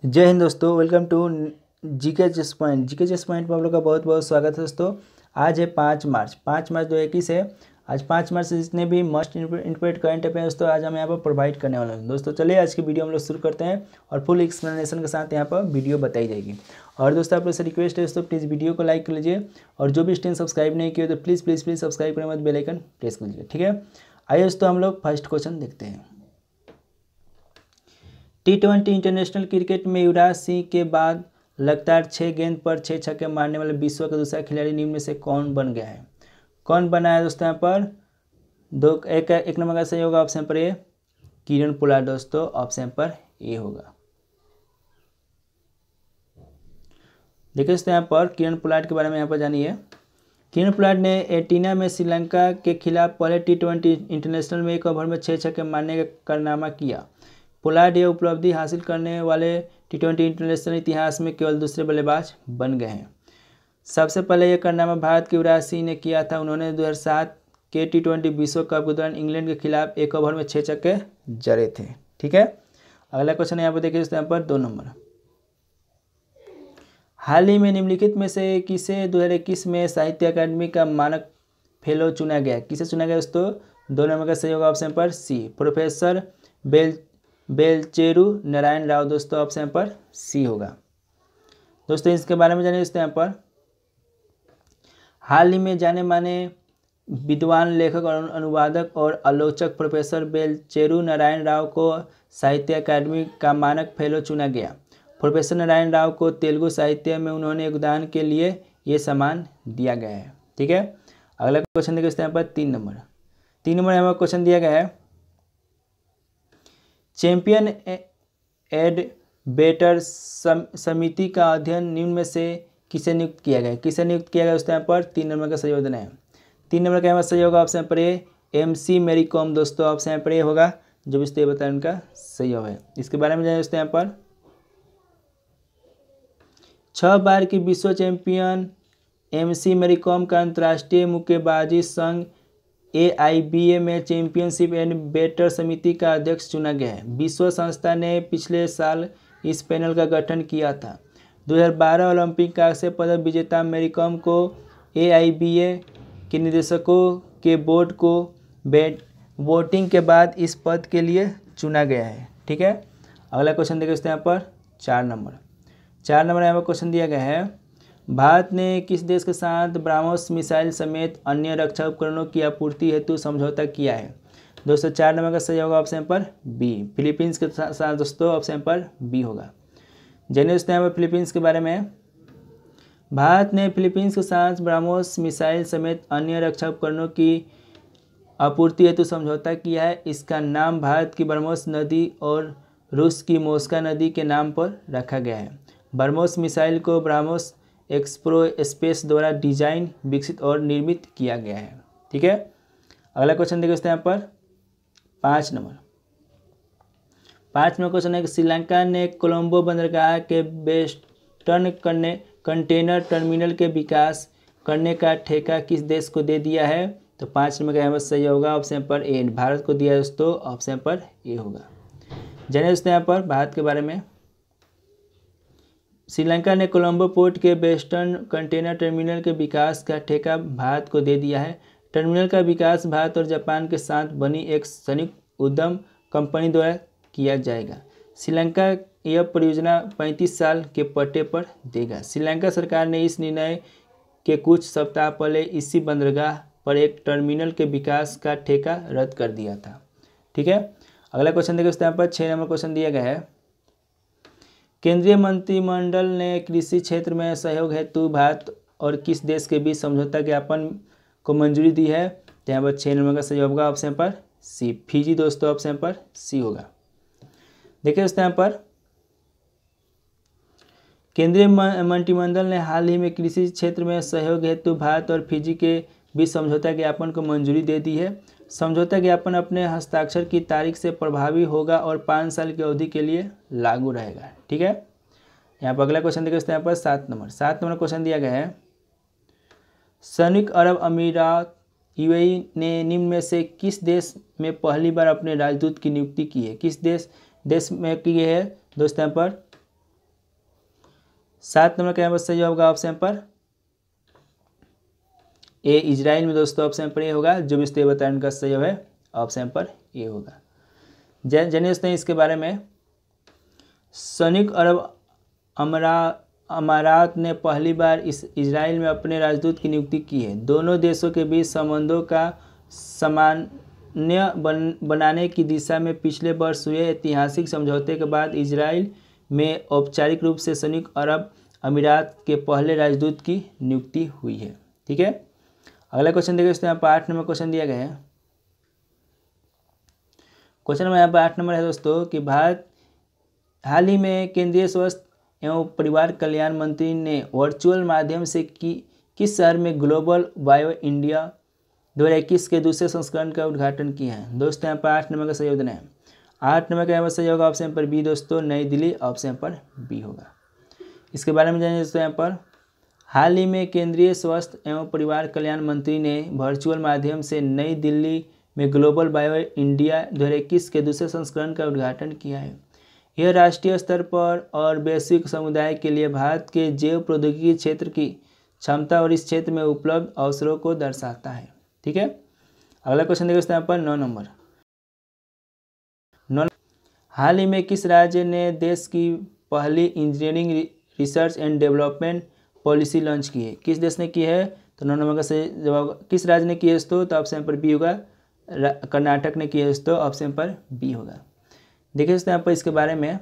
जय हिंद दोस्तों, welcome to GK chess point. GK chess point में आप लोग का बहुत बहुत स्वागत है दोस्तों। आज है 5 मार्च 2021 है। आज 5 मार्च से जितने भी मस्ट इंपोर्टेंट करंट अफेयर दोस्तों आज हम यहाँ पर प्रोवाइड करने वाले हैं। दोस्तों चलिए आज की वीडियो हम लोग शुरू करते हैं और फुल एक्सप्लेनेशन के साथ यहाँ पर वीडियो बताई जाएगी। और दोस्तों आप लोग से रिक्वेस्ट है दोस्तों, प्लीज़ वीडियो को लाइक कर लीजिए और जो भी स्टूडेंट सब्सक्राइब नहीं किए तो प्लीज़ प्लीज़ प्लीज़ सब्सक्राइब करने के बाद बेल आइकन प्रेस कर लीजिए, ठीक है। आइए दोस्तों हम लोग फर्स्ट क्वेश्चन देखते हैं। T20 इंटरनेशनल क्रिकेट में युवराज सिंह के बाद लगातार 6 गेंद पर 6 छक्के मारने वाले विश्व का दूसरा खिलाड़ी निम्न में से कौन बन गया है? कौन बना है दोस्तों? यहाँ पर एक नंबर का सही होगा ऑप्शन पर ए, किरण पोलार्ड दोस्तों, ऑप्शन पर ए होगा। देखिए दोस्तों यहाँ पर किरण पोलार्ड के बारे में यहाँ पर जानिए। किरण पोलार्ड ने एटीना में श्रीलंका के खिलाफ पहले T20 इंटरनेशनल में एक ओवर में 6 छक्के मारने का कारनामा किया। पोलार्ड यह उपलब्धि हासिल करने वाले T20 इंटरनेशनल इतिहास में केवल दूसरे बल्लेबाज बन गए हैं। सबसे पहले यह कारनामा भारत के युवराज सिंह ने किया था। उन्होंने 2007 के T20 विश्व कप के दौरान इंग्लैंड के खिलाफ एक ओवर में 6 छक्के जड़े थे, ठीक है। अगला क्वेश्चन यहाँ पर देखिए यहाँ पर 2 नंबर। हाल ही में निम्नलिखित में से किसे 2021 में साहित्य अकादमी का मानक फेलो चुना गया? किसे चुना गया दोस्तों? 2 नंबर का सही होगा ऑप्शन पर सी, प्रोफेसर बेलचेरू नारायण राव दोस्तों, ऑप्शन पर सी होगा। दोस्तों इसके बारे में जानिए दोस्तों यहाँ पर। हाल ही में जाने माने विद्वान, लेखक और अनुवादक और आलोचक प्रोफेसर बेलचेरू नारायण राव को साहित्य अकादमी का मानक फेलो चुना गया। प्रोफेसर नारायण राव को तेलुगु साहित्य में उन्होंने योगदान के लिए ये सम्मान दिया गया है, ठीक है। अगला क्वेश्चन देखिए यहाँ पर 3 नंबर यहाँ पर क्वेश्चन दिया गया है। चैंपियन एडवेटर समिति का अध्ययन निम्न में से किसे नियुक्त किया गया? किसे नियुक्त किया गया दोस्तों? यहाँ पर 3 नंबर का सही होना है। 3 नंबर का यहाँ पर सही होगा ऑप्शन पर ए, MC मैरी कॉम दोस्तों, ऑप्शन पर ए होगा। जो भी इससे बताया उनका सही होगा। इसके बारे में जानिए दोस्तों यहाँ पर। 6 बार की विश्व चैंपियन MC मैरी कॉम का अंतर्राष्ट्रीय मुक्केबाजी संघ AIBA में चैंपियनशिप एंड बेटर समिति का अध्यक्ष चुना गया है। विश्व संस्था ने पिछले साल इस पैनल का गठन किया था। 2012 ओलंपिक कांस्य पदक विजेता मैरी कॉम को AIBA के निदेशकों के बोर्ड को वोटिंग के बाद इस पद के लिए चुना गया है, ठीक है। अगला क्वेश्चन देखिए यहाँ पर 4 नंबर यहाँ पर क्वेश्चन दिया गया है। भारत ने किस देश के साथ ब्रह्मोस मिसाइल समेत अन्य रक्षा उपकरणों की आपूर्ति हेतु समझौता किया है? दोस्तों 4 नंबर का सही होगा ऑप्शन पर बी, फिलीपींस के साथ दोस्तों, ऑप्शन पर बी होगा। जानिए दोस्तों यहाँ पर फिलीपींस के बारे में। भारत ने फिलीपींस के साथ ब्रह्मोस मिसाइल समेत अन्य रक्षा उपकरणों की आपूर्ति हेतु समझौता किया है। इसका नाम भारत की ब्रह्मोस नदी और रूस की मोस्का नदी के नाम पर रखा गया है। ब्रह्मोस मिसाइल को ब्रह्मोस एक्सप्रो स्पेस द्वारा डिजाइन, विकसित और निर्मित किया गया है, ठीक है। अगला क्वेश्चन देखिए यहाँ पर 5 नंबर क्वेश्चन है कि श्रीलंका ने कोलंबो बंदरगाह के वेस्टर्न कंटेनर टर्मिनल के विकास करने का ठेका किस देश को दे दिया है? तो 5 नंबर का यहाँ पर सही होगा ऑप्शन पर ए, भारत को दिया दोस्तों, ऑप्शन पर ए होगा। जानिए दोस्तों यहाँ पर भारत के बारे में। श्रीलंका ने कोलंबो पोर्ट के वेस्टर्न कंटेनर टर्मिनल के विकास का ठेका भारत को दे दिया है। टर्मिनल का विकास भारत और जापान के साथ बनी एक संयुक्त उद्यम कंपनी द्वारा किया जाएगा। श्रीलंका यह परियोजना 35 साल के पट्टे पर देगा। श्रीलंका सरकार ने इस निर्णय के कुछ सप्ताह पहले इसी बंदरगाह पर एक टर्मिनल के विकास का ठेका रद्द कर दिया था, ठीक है। अगला क्वेश्चन देखिए यहाँ पर 6 नंबर क्वेश्चन दिया गया है। केंद्रीय मंत्रिमंडल ने कृषि क्षेत्र में सहयोग हेतु भारत और किस देश के बीच समझौता ज्ञापन को मंजूरी दी है? तो यहाँ पर 6 नंबर का सही होगा ऑप्शन पर सी, फिजी दोस्तों, ऑप्शन पर सी होगा। देखिए दोस्तों यहाँ पर केंद्रीय मंत्रिमंडल ने हाल ही में कृषि क्षेत्र में सहयोग हेतु भारत और फिजी के बीच समझौता ज्ञापन को मंजूरी दे दी है। समझौता ज्ञापन अपने हस्ताक्षर की तारीख से प्रभावी होगा और 5 साल की अवधि के लिए लागू रहेगा, ठीक है। यहाँ पर अगला क्वेश्चन देखिए यहाँ पर 7 नंबर क्वेश्चन दिया गया है। संयुक्त अरब अमीरात UAE ने निम्न में से किस देश में पहली बार अपने राजदूत की नियुक्ति की है? किस देश में की है दोस्तों? यहाँ पर 7 नंबर का यहाँ पर सही होगा ऑप्शन पर ए इजराइल में दोस्तों ऑप्शन पर ए होगा। जो भी इसलिए बताया उनका सही है ऑप्शन पर ए होगा। जानिए दोस्तों इसके बारे में। संयुक्त अरब अमारात ने पहली बार इस इजराइल में अपने राजदूत की नियुक्ति की है। दोनों देशों के बीच संबंधों का सामान्य बनाने की दिशा में पिछले वर्ष हुए ऐतिहासिक समझौते के बाद इजराइल में औपचारिक रूप से संयुक्त अरब अमीरात के पहले राजदूत की नियुक्ति हुई है। ठीक है, अगला क्वेश्चन देखिए दोस्तों। यहाँ पर 8 नंबर क्वेश्चन दिया गया है। क्वेश्चन नंबर यहाँ पर 8 नंबर है दोस्तों कि भारत हाल ही में केंद्रीय स्वास्थ्य एवं परिवार कल्याण मंत्री ने वर्चुअल माध्यम से किस शहर में ग्लोबल बायो इंडिया 2021 के दूसरे संस्करण का उद्घाटन किया है। दोस्तों यहाँ पर 8 नंबर का सही उत्तर है 8 नंबर का यहाँ पर सही होगा ऑप्शन पर बी दोस्तों, नई दिल्ली ऑप्शन पर बी होगा। इसके बारे में जानिए दोस्तों। यहाँ पर हाल ही में केंद्रीय स्वास्थ्य एवं परिवार कल्याण मंत्री ने वर्चुअल माध्यम से नई दिल्ली में ग्लोबल बायो इंडिया 2021 के दूसरे संस्करण का उद्घाटन किया है। यह राष्ट्रीय स्तर पर और वैश्विक समुदाय के लिए भारत के जैव प्रौद्योगिकी क्षेत्र की क्षमता और इस क्षेत्र में उपलब्ध अवसरों को दर्शाता है। ठीक है, अगला क्वेश्चन देखिए यहाँ पर 9 नंबर। हाल ही में किस राज्य ने देश की पहली engineering research and development policy launch की है। किस देश ने की है, तो 9 नंबर का सही जवाब किस राज्य ने की है दोस्तों, तो ऑप्शन पर बी होगा। कर्नाटक ने की है दोस्तों, ऑप्शन पर बी होगा। देखिए दोस्तों यहाँ पर इसके बारे में।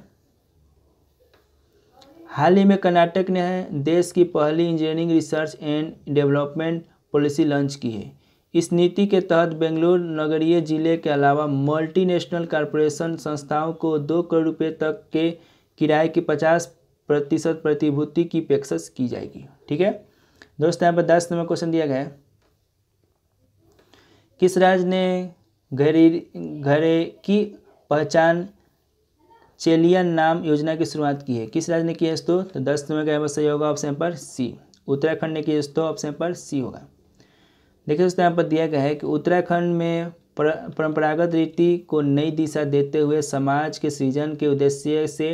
हाल ही में कर्नाटक ने देश की पहली engineering research and development policy launch की है। इस नीति के तहत बेंगलुरु नगरीय जिले के अलावा मल्टीनेशनल कॉरपोरेशन संस्थाओं को 2 करोड़ रुपये तक के किराए की 50% प्रतिभूति की पेशकश की जाएगी। ठीक है दोस्तों, यहाँ पर 10 नंबर क्वेश्चन दिया गया है। किस राज्य ने घरे की पहचान चेलियन नाम योजना की शुरुआत की है। किस राज्य ने की है दोस्तों, तो 10 नंबर का यहाँ पर सही होगा ऑप्शन पर सी। उत्तराखंड ने की है दोस्तों, ऑप्शन पर सी होगा। देखिए दोस्तों यहाँ पर दिया गया है कि उत्तराखंड में परंपरागत रीति को नई दिशा देते हुए समाज के सृजन के उद्देश्य से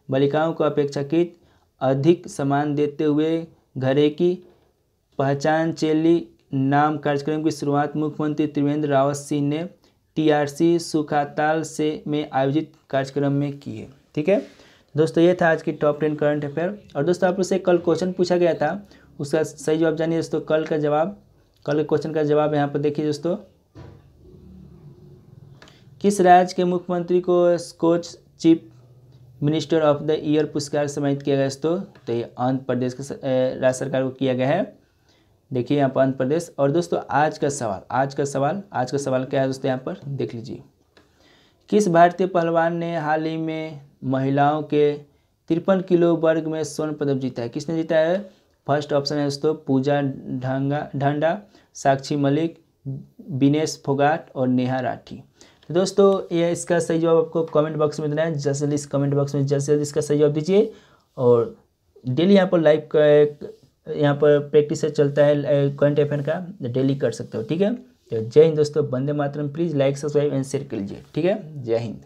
बालिकाओं को अपेक्षाकृत अधिक सम्मान देते हुए घरे की पहचान चेली नाम कार्यक्रम की शुरुआत मुख्यमंत्री त्रिवेंद्र रावत सिंह ने TRC सुखाताल से में आयोजित कार्यक्रम में की है। ठीक है दोस्तों, ये था आज की टॉप 10 करंट अफेयर। और दोस्तों आप लोग से कल क्वेश्चन पूछा गया था, उसका सही जवाब जानिए दोस्तों। कल के क्वेश्चन का जवाब यहाँ पर देखिए दोस्तों। किस राज्य के मुख्यमंत्री को Skoch chief minister of the year पुरस्कार सम्मानित किया गया दोस्तों, तो ये आंध्र प्रदेश के राज्य सरकार को किया गया है। देखिए यहाँ पर आंध्र प्रदेश। और दोस्तों आज का सवाल क्या है दोस्तों, यहाँ पर देख लीजिए। किस भारतीय पहलवान ने हाल ही में महिलाओं के 53 किलो वर्ग में स्वर्ण पदक जीता है। किसने जीता है, फर्स्ट ऑप्शन है दोस्तों पूजा ढांडा, साक्षी मलिक, विनेश फोगाट और नेहा राठी। तो दोस्तों ये इसका सही जवाब आपको कमेंट बॉक्स में देना है। जल्द से जल्द इस कमेंट बॉक्स में जल्द से जल्द इसका सही जवाब दीजिए। और डेली यहाँ पर लाइव यहाँ पर प्रैक्टिस से चलता है करंट अफेयर का, डेली कर सकते हो। ठीक है, तो जय हिंद दोस्तों, वंदे मातरम। Please like subscribe and share कर लीजिए। ठीक है, जय हिंद।